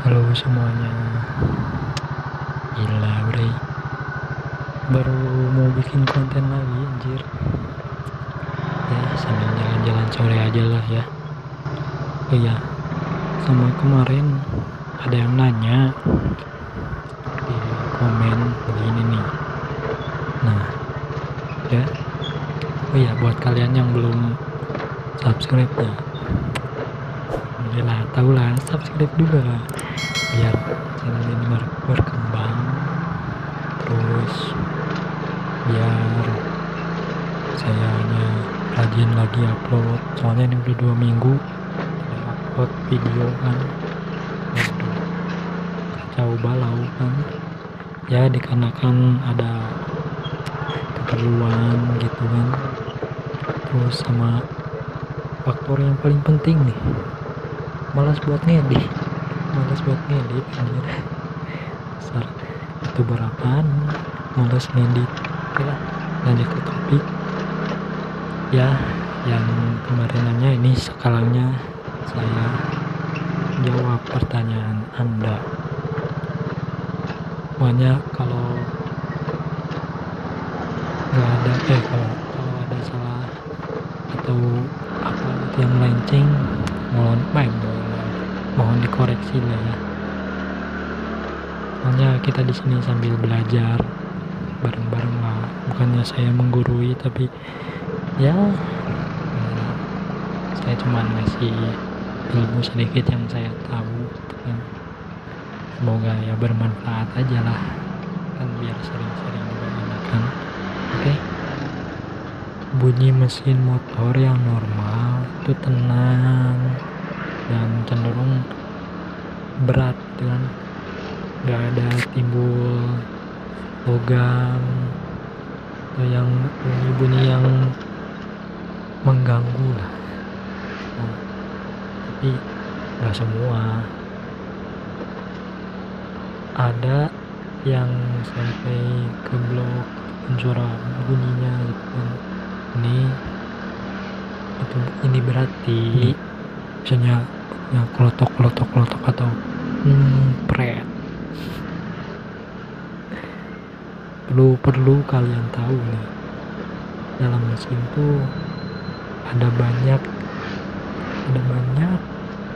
Halo semuanya, gila bre, baru mau bikin konten lagi anjir. Ya sambil jalan-jalan sore aja lah ya. Oh iya, sama kemarin ada yang nanya di komen begini nih. Nah ya, oh iya buat kalian yang belum subscribe ya, alhamdulillah tahu lah, subscribe juga lah biar channel ini berkembang, terus biar sayanya rajin lagi upload. Soalnya ini udah 2 minggu tidak upload video kan. Waduh, kacau balau kan ya, dikarenakan ada keperluan gitu kan. Terus sama faktor yang paling penting nih, malas buat ngedit anjir. Besar itu berapaan, malas ngedit. Oke lah, lanjut ke topik ya. Yang kemarin nanya ini sekarangnya saya jawab pertanyaan Anda. Pokoknya kalau nggak ada kalau ada salah atau apa gitu yang melenceng, mohon dikoreksi lah ya. Soalnya kita di sini sambil belajar bareng-bareng lah, bukannya saya menggurui, tapi ya saya cuma ngasih ilmu sedikit yang saya tahu gitu kan. Semoga ya bermanfaat aja lah kan, biar sering-sering juga enak kan. Oke. Bunyi mesin motor yang normal itu tenang dan cenderung berat gitu kan, nggak ada timbul logam atau yang bunyi-bunyi yang mengganggu lah. Nah, tapi nggak semua, ada yang sampai ke blok suara bunyinya gitu kan. Ini berarti misalnya yang klotok atau pret. Perlu kalian tahu nih, dalam mesin tuh ada banyak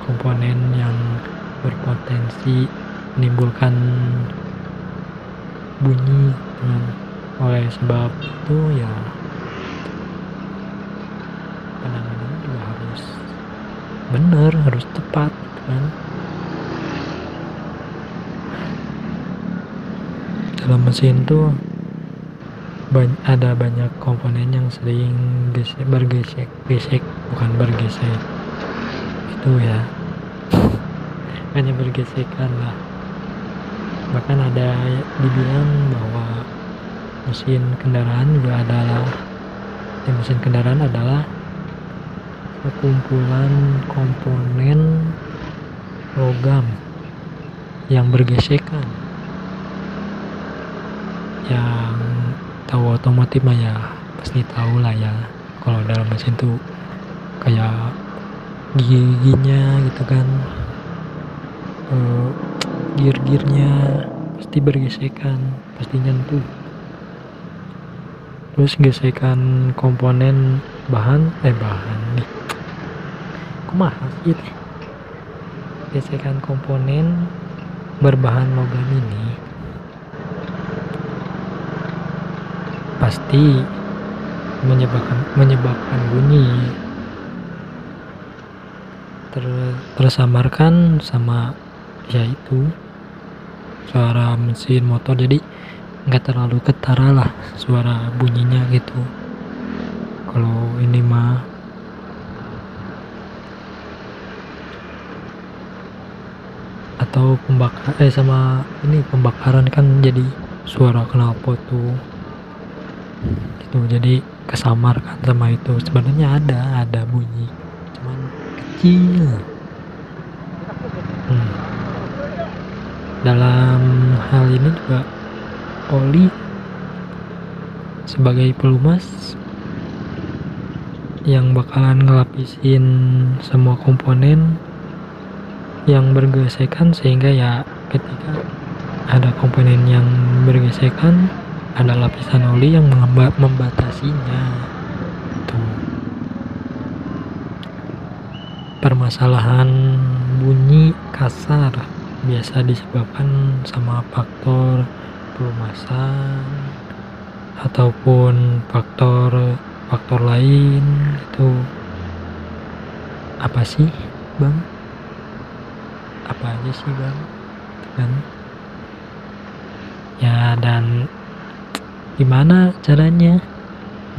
komponen yang berpotensi menimbulkan bunyi kan. Oleh sebab itu ya penanganannya juga harus benar, harus tepat kan. Dalam mesin tuh ada banyak komponen yang sering bergesek itu ya, hanya bergesekan lah. Bahkan ada dibilang bahwa mesin kendaraan adalah sekumpulan komponen logam yang bergesekan. Yang tahu otomotif mah ya pasti tahu lah ya, kalau dalam mesin tuh kayak giginya gitu kan, gear-gearnya pasti bergesekan, pasti nyentuh. Terus gesekan komponen bahan nih, kumaha sih teh, gesekan komponen berbahan logam ini pasti menyebabkan bunyi tersamarkan sama yaitu suara mesin motor, jadi nggak terlalu ketara lah suara bunyinya gitu. Kalau ini mah atau pembakaran kan jadi suara knalpot tuh gitu, jadi kesamar kan sama itu. Sebenarnya ada bunyi, cuman kecil. Dalam hal ini juga oli sebagai pelumas yang bakalan ngelapisin semua komponen yang bergesekan, sehingga ya ketika ada komponen yang bergesekan ada lapisan oli yang membatasinya. Tuh. Permasalahan bunyi kasar biasa disebabkan sama faktor pelumasan ataupun faktor lain. Itu apa sih bang? Apa aja sih bang? Kan ya, dan gimana caranya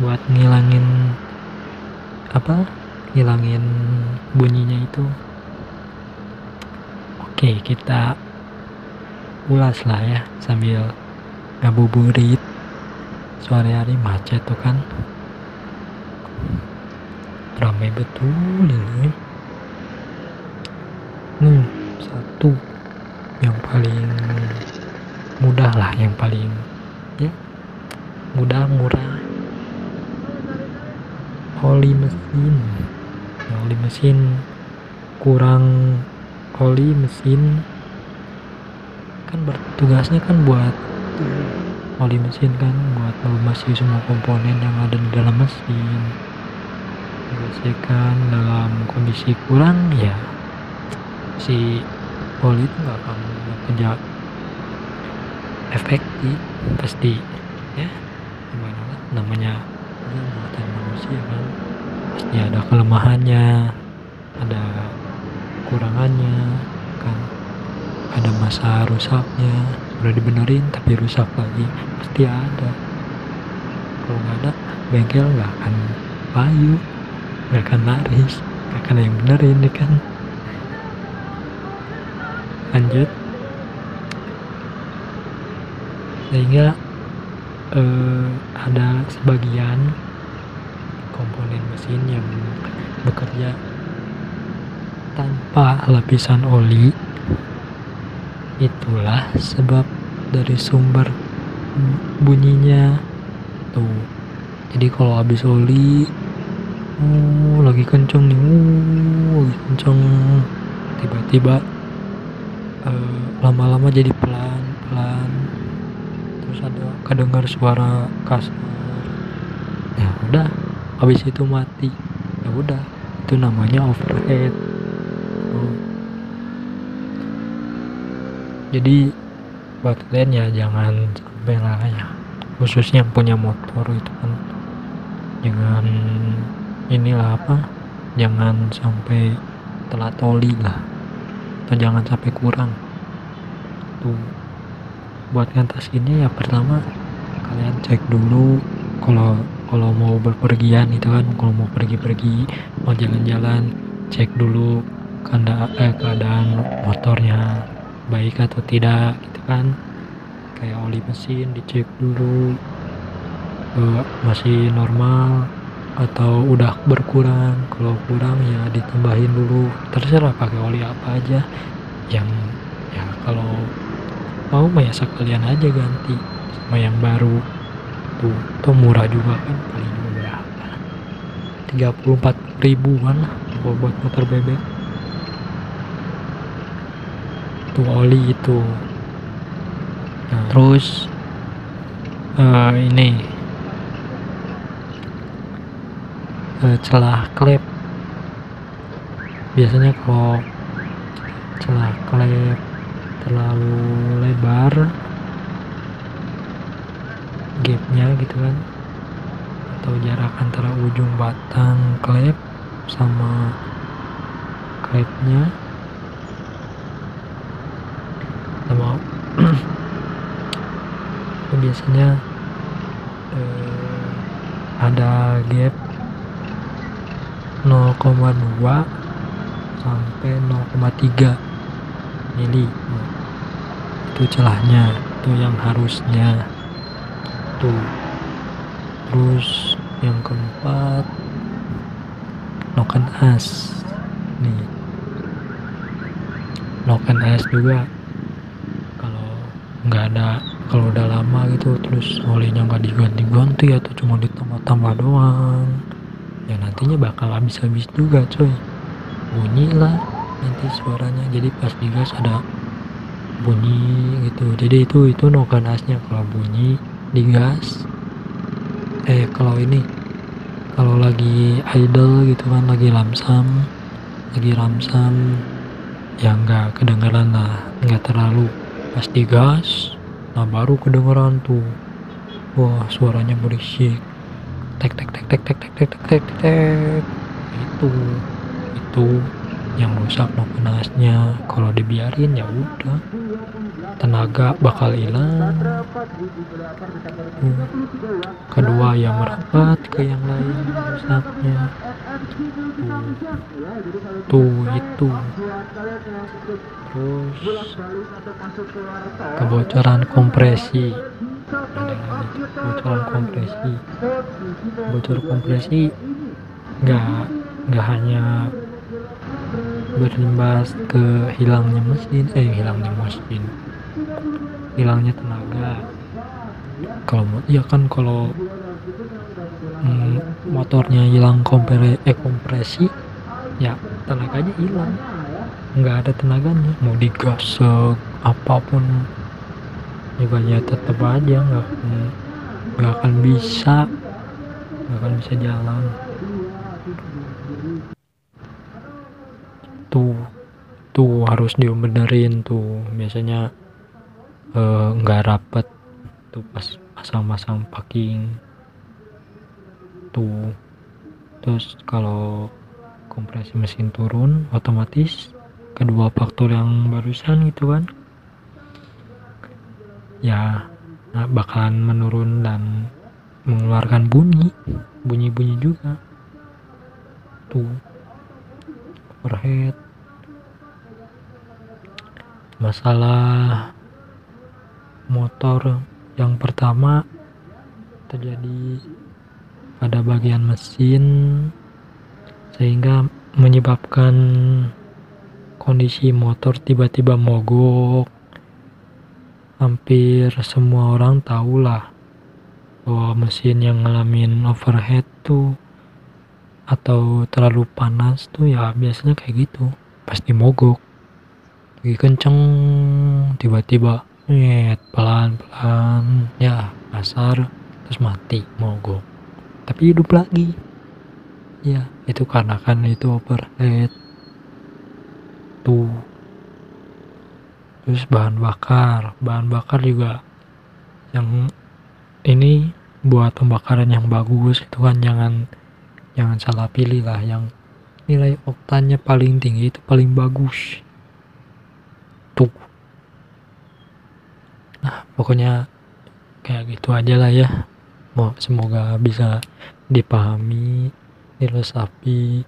buat ngilangin bunyinya itu? Oke, kita ulas lah ya sambil ngabuburit. Sore hari macet tuh kan, ramai betul ini. Satu yang paling mudah lah, yang paling ya mudah, murah, oli mesin. Kurang oli mesin kan bertugasnya kan buat oli mesin kan buat melumasi semua komponen yang ada di dalam mesin. Biasakan dalam kondisi kurang ya si oli itu nggak akan bekerja efektif, pasti ya. Gimana lah, namanya buatan manusia kan, pasti ada kelemahannya, ada kurangannya kan, ada masa rusaknya. Udah dibenerin tapi rusak lagi, pasti ada. Kalau nggak ada, bengkel nggak akan payu, nggak akan laris, nggak akan yang benerin nih kan. Lanjut, sehingga ada sebagian komponen mesin yang bekerja tanpa lapisan oli. Itulah sebab dari sumber bunyinya tuh. Jadi kalau habis oli lagi kenceng nih, lagi kenceng, tiba-tiba lama-lama jadi pelan-pelan, terus ada kedengar suara kasar, ya udah habis itu mati. Ya udah, itu namanya overhead. Jadi buat kalian ya jangan sampai lah ya, khususnya yang punya motor itu kan, jangan jangan sampai telat oli lah, atau jangan sampai kurang. Tuh, buat ngatasinnya ya pertama kalian cek dulu kalau mau berpergian itu kan, kalau mau pergi-pergi, mau jalan-jalan, cek dulu keadaan motornya baik atau tidak gitu kan. Kayak oli mesin dicek dulu masih normal atau udah berkurang. Kalau kurang ya ditambahin dulu, terserah pakai oli apa aja yang ya, kalau mau mah ya sekalian aja ganti sama yang baru. Tuh murah juga kan, paling juga berapa, 30-40 ribuan lah buat motor bebek. Tuh oli itu. Nah, terus ini celah klep. Biasanya kalau celah klep terlalu lebar gapnya gitu kan, atau jarak antara ujung batang klep sama klepnya sama biasanya ada gap 0,2 sampai 0,3 mili. Itu celahnya, itu yang harusnya tuh. Terus yang keempat, noken as nih. Noken as juga kalau udah lama gitu terus olinya nggak diganti-ganti atau cuma ditambah-tambah doang, ya nantinya bakal habis-habis juga coy, bunyi lah nanti suaranya, jadi pas digas ada bunyi gitu. Jadi itu no ganasnya kalau bunyi digas. Kalau ini kalau lagi idle gitu kan, lagi ramsam ya nggak kedengeran lah, nggak terlalu. Pas digas nah baru kedengeran tuh, wah suaranya berisik, tek tek tek tek tek tek tek tek tek tek. Itu yang rusak no panasnya. Kalau dibiarin ya udah, tenaga bakal hilang. Kedua ya merapat ke yang lain rusaknya. Itu terus kebocoran kompresi. Bocor kompresi nggak hanya berimbas ke hilangnya tenaga. Kalau motornya hilang kompresi ya tenaganya hilang, nggak ada tenaganya, mau digas apapun juga ya tetap aja nggak akan bisa jalan. Tuh harus dibenerin tuh, biasanya nggak rapet tuh pas pasang packing tuh. Terus kalau kompresi mesin turun, otomatis kedua faktor yang barusan gitu kan ya bakalan menurun dan mengeluarkan bunyi juga tuh. Overhead, masalah motor yang pertama terjadi pada bagian mesin sehingga menyebabkan kondisi motor tiba-tiba mogok. Hampir semua orang tahu lah bahwa mesin yang ngalamin overheat tuh atau terlalu panas tuh ya biasanya kayak gitu, pasti mogok. Lagi kenceng tiba-tiba pelan-pelan ya kasar, terus mati, mogok, tapi hidup lagi ya. Itu karena kan itu overheat tuh. Terus bahan bakar juga yang ini buat pembakaran yang bagus itu kan jangan salah pilih lah, yang nilai oktannya paling tinggi itu paling bagus tuh. Nah pokoknya kayak gitu aja lah ya, semoga bisa dipahami, diresapi,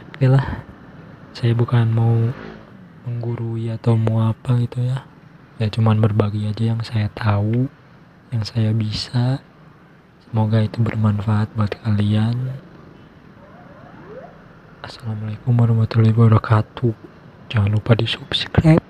oke lah. Saya bukan mau menggurui atau mau apa gitu ya cuman berbagi aja yang saya tahu, yang saya bisa. Semoga itu bermanfaat buat kalian. Assalamualaikum warahmatullahi wabarakatuh. Jangan lupa di subscribe.